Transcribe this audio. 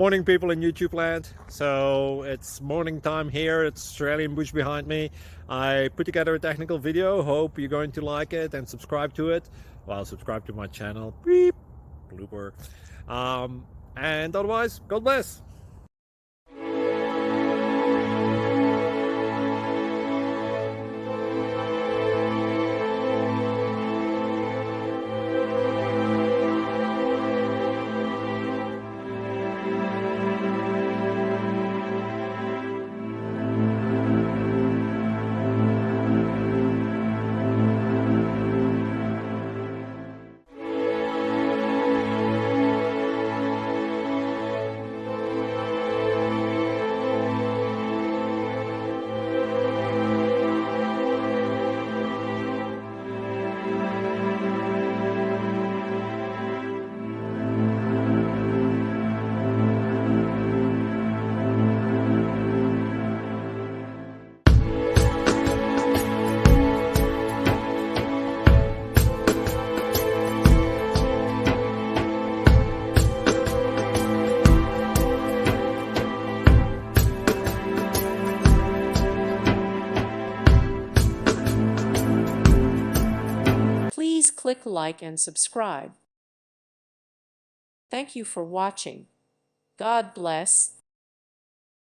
Morning, people in YouTube land. So it's morning time here. It's Australian bush behind me. I put together a technical video. Hope you're going to like it and subscribe to it. Well, subscribe to my channel. Beep. Blooper. And otherwise, God bless. Please click like and subscribe. Thank you for watching. God bless.